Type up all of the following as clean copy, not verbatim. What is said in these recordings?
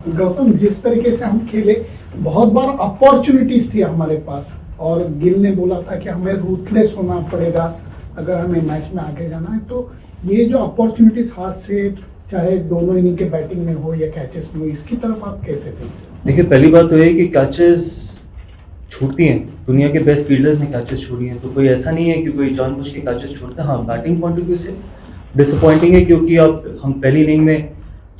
गौतम, जिस तरीके से हम खेले, बहुत बार अपॉर्चुनिटीज थी हमारे पास और गिल ने बोला था कि हमें रूथलेस होना पड़ेगा अगर हमें मैच में आगे जाना है। तो ये जो अपॉर्चुनिटीज हाथ से, चाहे दोनों इनिंग के बैटिंग में हो या कैचेस में हो, इसकी तरफ आप कैसे थे? देखिए, पहली बात तो ये कि कैचेस छूटती हैं, दुनिया के बेस्ट फील्डर्स ने कैचेस छोड़ी हैं, तो कोई ऐसा नहीं है कि कोई जानबूझ के कैचेस छोड़ता है। हाँ, बैटिंग पॉइंट ऑफ व्यू से डिसअपॉइंटिंग है, क्योंकि अब हम पहली इनिंग में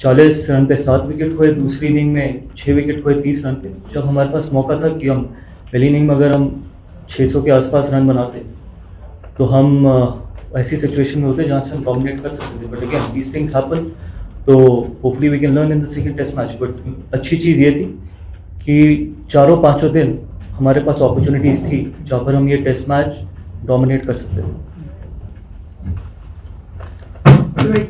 40 रन पे 7 विकेट खोए, दूसरी इनिंग में 6 विकेट खोए 30 रन पे। जब हमारे पास मौका था कि हम पहली इनिंग में अगर हम 600 के आसपास रन बनाते तो हम ऐसी सिचुएशन में होते जहाँ से हम डोमिनेट कर सकते थे। But again these things happen, तो hopefully we can learn in the second test match. But अच्छी चीज़ ये थी कि चारों पांचों दिन हमारे पास अपॉर्चुनिटीज़ थी जहाँ पर हम ये टेस्ट मैच डोमिनेट कर सकते थे।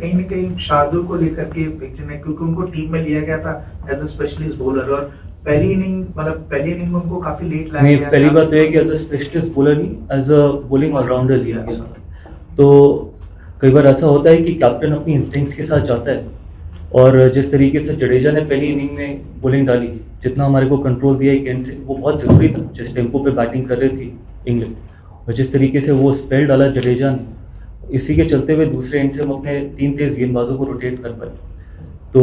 कहीं ना कहीं शार्दुल को लेकर के पिक्चर में, क्योंकि उनको टीम में लिया गया था एज अ स्पेशलिस्ट बॉलर, और पहली इनिंग में उनको काफी लेट लाया गया। पहली बात तो है कि एज अ स्पेशलिस्ट बॉलर नहीं, एज अ बॉलिंग ऑलराउंडर लिया गया। तो कई बार ऐसा होता है कि कैप्टन अपनी इंस्टिंक्ट्स के साथ जाता है, और जिस तरीके से जडेजा ने पहली इनिंग में बॉलिंग डाली, जितना हमारे को कंट्रोल दिया एक एंड से, वो बहुत ज़रूरी था जिस टेम्पो पे बैटिंग कर रही थी इंग्लैंड। और जिस तरीके से वो स्पेल डाला जडेजा ने, इसी के चलते हुए दूसरे एंड से हम अपने 3 तेज गेंदबाजों को रोटेट कर पाए। तो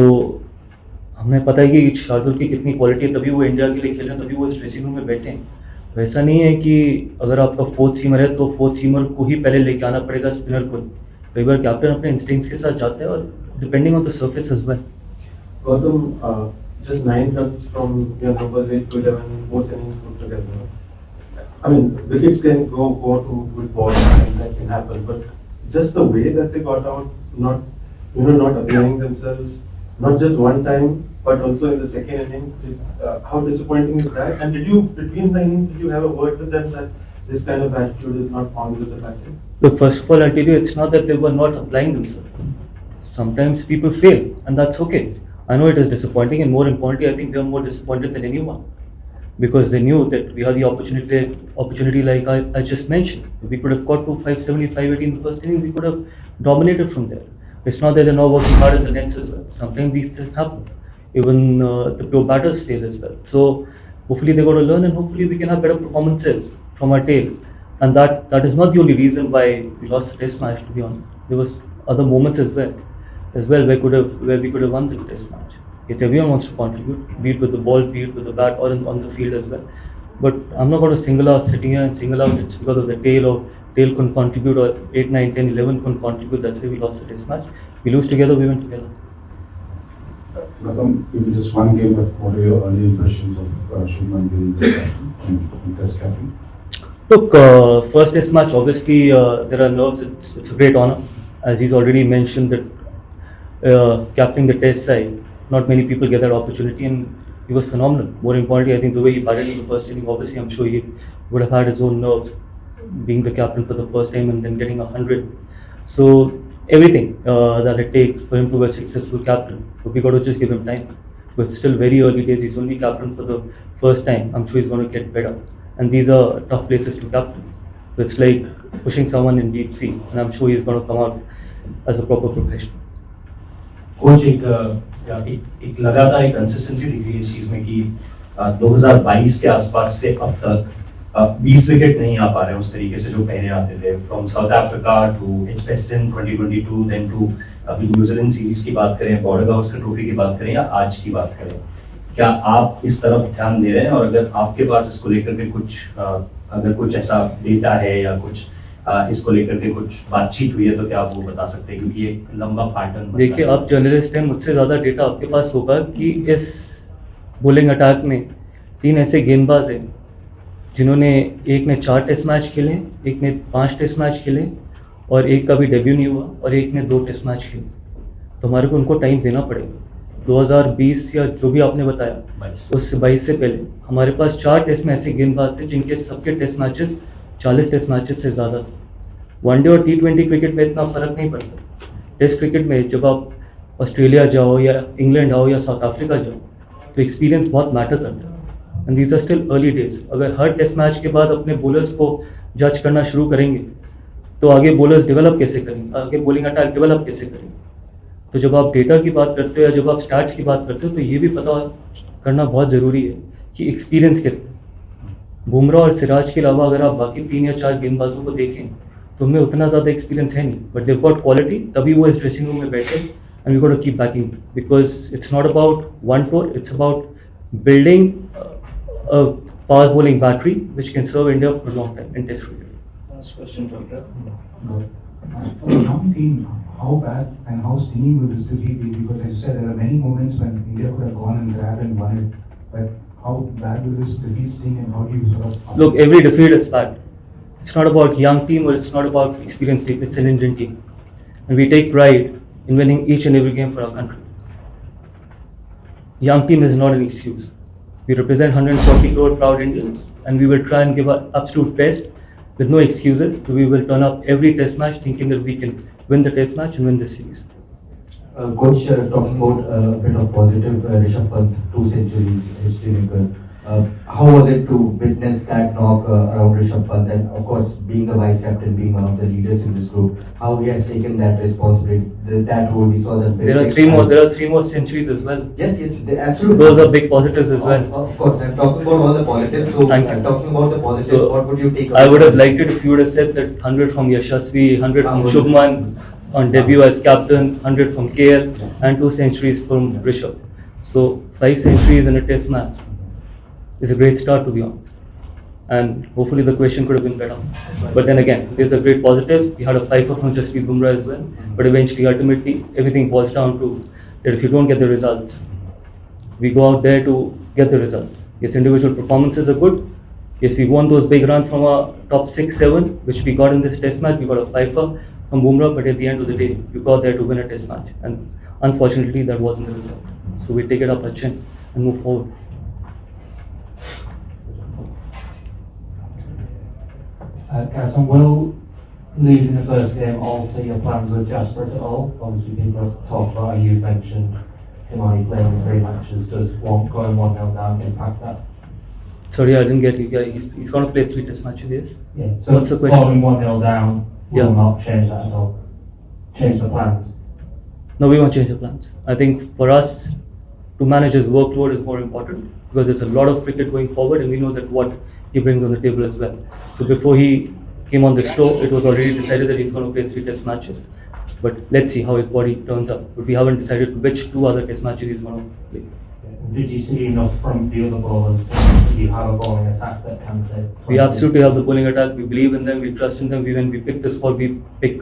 हमें पता है कि शार्दुल की कितनी क्वालिटी है, तभी वो इंडिया के लिए खेल रहे हैं, तभी वो इस ड्रेसिंग रूम में बैठे हैं। तो ऐसा नहीं है कि अगर आपका 4th सीमर है तो 4th सीमर को ही पहले लेके आना पड़ेगा, स्पिनर को। कई बार कैप्टन अपने इंस्टिंक्ट्स के साथ जाते हैं, और depending on the surface as well. Gautam, just 9 runs from your numbers 8 to 11, both innings put together. I mean, wickets can go to with balls, and that can happen. But just the way that they got out, not applying themselves, not just one time, but also in the second innings. How disappointing is that? And between the innings, did you have a word with them that this kind of attitude is not found with the batting? Look, first of all, I'll tell you, it's not that they were not applying themselves. Sometimes people fail, and that's okay. I know it is disappointing, and more importantly, I think they were more disappointed than anyone, because they knew that we had the opportunity like I just mentioned. If we could have got to 570, 580 in the first inning, we could have dominated from there. It's not that they're not working hard in the nets as well. Sometimes these things happen. Even the pure batters fail as well. So hopefully they got to learn, and hopefully we can have better performances from our tail. And that is not the only reason why we lost the test match, to be honest. There was other moments as well where we could have won the test match. Yes, everyone wants to contribute, be it with the ball, be it with the bat, or on the field as well. But I'm not going to single out it's because of the tail, or tail couldn't contribute, or 8, 9, 10, 11 couldn't contribute. That's why we lost the test match. We lose together, we win together. Gautam, it was just one game, but what are your early impressions of Shubman Gill in Test captain? Look, first test match, obviously there are nerves. It's a great honor, as he's already mentioned that captaining the test side, not many people get that opportunity, and he was phenomenal. More importantly, I think the way he batted in the first inning, obviously I'm sure he would have had his own nerves, being the captain for the first time and then getting 100. So everything that it takes for him to be a successful captain, but we got to just give him time. But still very early days, he's only captain for the first time. I'm sure he's going to get better, and these are tough places to captain. So it's like pushing someone in deep sea, and I'm sure he's going to come out as a proper professional. Coach एक लगातार एक consistency दिख रही है इस चीज में कि 2022 के आसपास से अब तक 20 विकेट नहीं आ पा रहे उस तरीके से जो पहले आते थे, from South Africa to Edgbaston 2022, then to अभी न्यूजीलैंड सीरीज की बात करें, बॉर्डर गावस्कर ट्रॉफी की बात करें, या आज की बात करें, क्या आप इस तरफ ध्यान दे रहे हैं? और अगर आपके पास इसको लेकर के अगर कुछ ऐसा डेटा है या कुछ इसको लेकर के कुछ बातचीत हुई है तो क्या आप वो बता सकते हैं, क्योंकि ये लंबा पैटर्न। देखिए, आप जर्नलिस्ट हैं, मुझसे ज़्यादा डेटा आपके पास होगा कि इस बॉलिंग अटैक में 3 ऐसे गेंदबाज हैं जिन्होंने, एक ने 4 टेस्ट मैच खेले, एक ने 5 टेस्ट मैच खेले, और एक का भी डेब्यू नहीं हुआ, और एक ने 2 टेस्ट मैच खेले। तो हमारे को उनको टाइम देना पड़ेगा। 2020 या जो भी आपने बताया उससे 22 से पहले हमारे पास 4 टेस्ट में ऐसे गेंदबाज थे जिनके सबके टेस्ट मैचेस 40 टेस्ट मैचेस से ज़्यादा। वनडे और T20 क्रिकेट में इतना फ़र्क नहीं पड़ता। टेस्ट क्रिकेट में जब आप ऑस्ट्रेलिया जाओ या इंग्लैंड आओ या साउथ अफ्रीका जाओ, तो एक्सपीरियंस बहुत मैटर करता है, and these are still early days. अगर हर टेस्ट मैच के बाद अपने बॉलर्स को जज करना शुरू करेंगे तो आगे बॉलर्स डेवलप कैसे करेंगे, आगे बॉलिंग अटैक डेवलप कैसे करेंगे? तो जब आप डेटा की बात करते हो या जब आप स्टैट्स की बात करते हो तो ये भी पता करना बहुत ज़रूरी है कि एक्सपीरियंस कितना है। बुमराह और सिराज के अलावा अगर आप बाकी 3 या 4 गेंदबाजों को देखें तो उनमें उतना ज़्यादा एक्सपीरियंस है नहीं, बट देव गॉट क्वालिटी, तभी वो इस ड्रेसिंग रूम में बैठे and we got to keep backing because it's not about one tour, it's about building a fast bowling battery which can serve India for a long time in Test cricket. Last question from For the young team, how bad and how stinging will this defeat be? Because as you said, there are many moments when India could have gone and grabbed and won it. But how bad will this defeat sting and how do you sort of... Look, every defeat is bad. It's not about young team or it's not about experienced team. It's an Indian team. And we take pride in winning each and every game for our country. Young team is not an excuse. We represent 140 crore proud Indians and we will try and give our absolute best with no excuses. So we will turn up every test match thinking that we can win the test match and win the series. Coach, talking about a bit of positive, Rishabh Pant, 2 centuries, history maker. How was it to witness that knock around Rishabh Pant, and of course being the vice captain, being one of the leaders in this group, how he has taken that responsibility, that role? We saw that. There are three more centuries as well. Yes, absolutely. Those are big positives as well. Of course, I'm talking about all the positives. So Thank you. I'm talking about the positives. So, what would you take? I would have liked it if you would have said that 100 from Yashasvi, 100 from Shubman on debut as captain, 100 from KL, and 2 centuries from Rishabh. So 5 centuries in a test match is a great start, to be honest. And hopefully the question could have been better. But then again, there's a great positives. We had a fifer from Jasprit Bumrah as well. But eventually, ultimately, everything boils down to that if you don't get the results, we go out there to get the results. Yes, individual performances are good. Yes, we won those big runs from our top 6, 7, which we got in this test match. We got a fifer from Bumrah, but at the end of the day, we got there to win a test match. And unfortunately, that wasn't the result. So we take it up our chin and move forward. Gautam, will losing the first game alter your plans with Jasper at all? Obviously, people have talked about, you've mentioned him only playing 3 matches. Does going 1-0 down impact that? Sorry, I didn't get you. Yeah, he's going to play 3 test matches, yes? Yeah, so what's the question? Falling 1-0 down will Yeah. not change that at all? Change the plans? No, we won't change the plans. I think for us, to manage his workload is more important because there's a lot of cricket going forward and we know that what he brings on the table as well. So before he came on the show, it was already decided that he's going to play 3 test matches. But let's see how his body turns up. But we haven't decided which 2 other test matches he's going to play. Did you see enough from the other bowlers that you have a bowling attack that can say? We absolutely have the bowling attack. We believe in them. We trust in them. When we pick the squad, we pick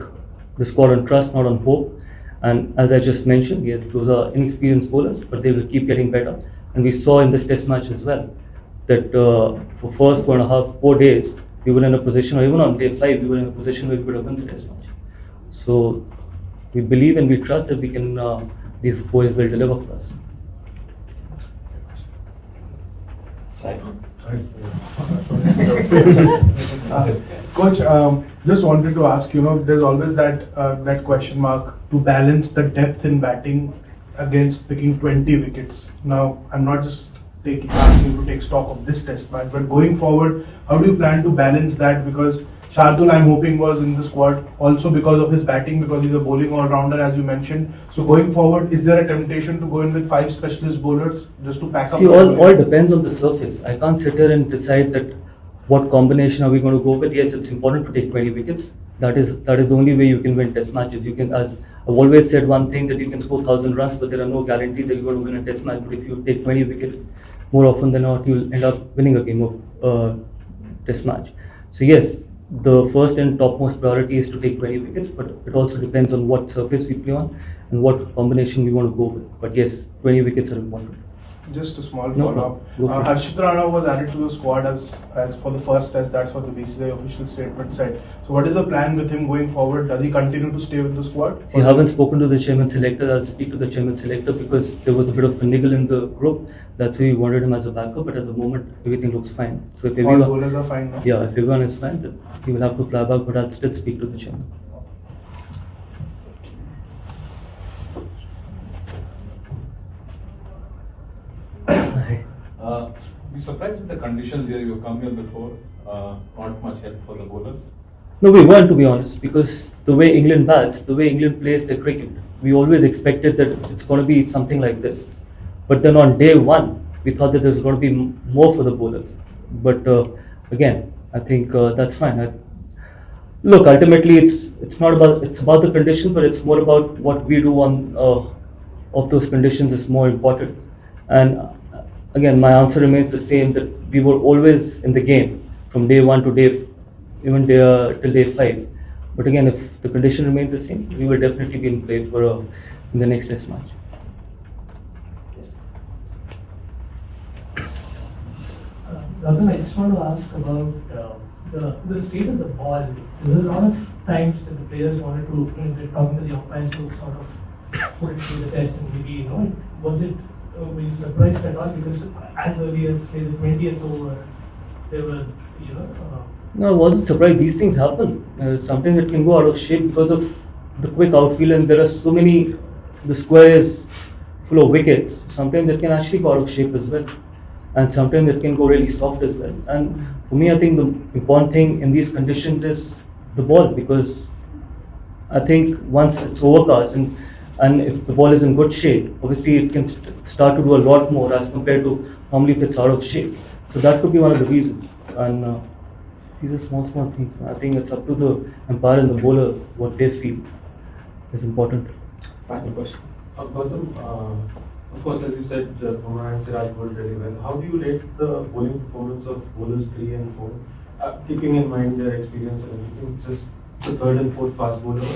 the squad on trust, not on hope. And as I just mentioned, yes, those are inexperienced bowlers, but they will keep getting better. And we saw in this test match as well that for first 4 days, we were in a position, or even on day 5, we were in a position where we could have won the test match. So we believe and we trust that we can, these boys will deliver for us. Coach, just wanted to ask, there's always that question mark to balance the depth in batting against picking 20 wickets. Now, I'm not just asking you to take stock of this test match, but going forward, how do you plan to balance that? Because Shardul, I'm hoping, was in the squad also because of his batting, because he's a bowling all-rounder, as you mentioned. So going forward, is there a temptation to go in with 5 specialist bowlers just to pack up? See, all depends on the surface. I can't sit here and decide that what combination are we going to go with. Yes, it's important to take 20 wickets. That is the only way you can win test matches. You can, as I've always said one thing, that you can score 1,000 runs, but there are no guarantees that you're going to win a test match. But if you take 20 wickets, more often than not, you'll end up winning a game of test match. So yes, the first and topmost priority is to take 20 wickets, but it also depends on what surface we play on and what combination we want to go with. But yes, 20 wickets are important. Just a small No follow-up. problem. Harshit was added to the squad as for the first test. That's what the BCCI official statement said. So what is the plan with him going forward? Does he continue to stay with the squad? See, I haven't spoken to the chairman selector. I'll speak to the chairman selector because there was a bit of a niggle in the group. That's why we wanted him as a backup, but at the moment, everything looks fine. So if All everyone, bowlers are fine now? yeah, if everyone is fine, then he will have to fly back, but I'll still speak to the chairman. Be surprised with the conditions here. You've come here before. Not much help for the bowlers. No, we weren't, to be honest, because the way England bats, the way England plays their cricket, we always expected that it's going to be something like this. But then on day one, we thought that there was going to be more for the bowlers. But again, I think that's fine. Look, ultimately, it's not about it's about the condition, but it's more about what we do on of those conditions is more important. And again, my answer remains the same, that we were always in the game from day one to even till day 5. But again, if the condition remains the same, we will definitely be in play for in the next test match. Gautam, I just want to ask about the state of the ball. There were a lot of times that the players wanted to, when they're talking to the umpires, to sort of put it to the test, and maybe, was it, were you surprised at all? Because as early as, say, the 20th over, there were, No, I wasn't surprised. These things happen. Sometimes it can go out of shape because of the quick outfield, and there are so many. The square is full of wickets. Sometimes it can actually go out of shape as well, and sometimes it can go really soft as well. And for me, I think the important thing in these conditions is the ball, because I think once it's overcast and if the ball is in good shape, obviously it can start to do a lot more as compared to normally if it's out of shape. So that could be one of the reasons. And these are small things. I think it's up to the umpire and the bowler what they feel is important. Final question. Gautam, of course, as you said, Bumrah and Siraj bowled really well. How do you rate the bowling performance of bowlers 3 and 4? Keeping in mind their experience and everything, just the third and fourth fast bowler?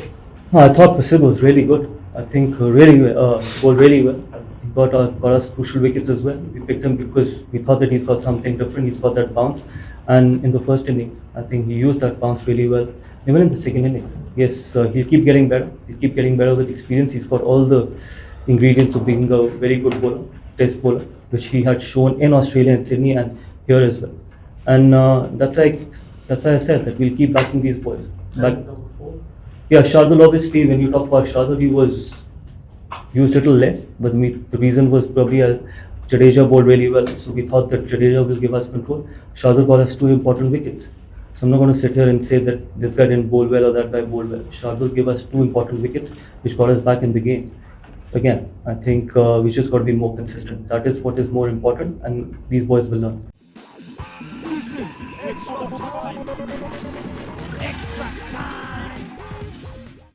I thought Prasid was really good. I think bowled really well. He got us crucial wickets as well. We picked him because we thought that he's got something different. He's got that bounce. And in the first innings, I think he used that bounce really well. Even in the second innings, yes, he'll keep getting better. He'll keep getting better with experience. He's got all the ingredients of being a very good bowler, test bowler, which he had shown in Australia and Sydney and here as well. And that's why I said that we'll keep backing these boys. Yeah, Shardul, obviously, when you talk about Shardul, he was used a little less, but the reason was probably Jadeja bowled really well, so we thought that Jadeja will give us control. Shardul got us 2 important wickets. So I'm not going to sit here and say that this guy didn't bowl well or that guy bowled well. Shardul gave us 2 important wickets, which got us back in the game. Again, I think we just got to be more consistent. That is what is more important, and these boys will learn.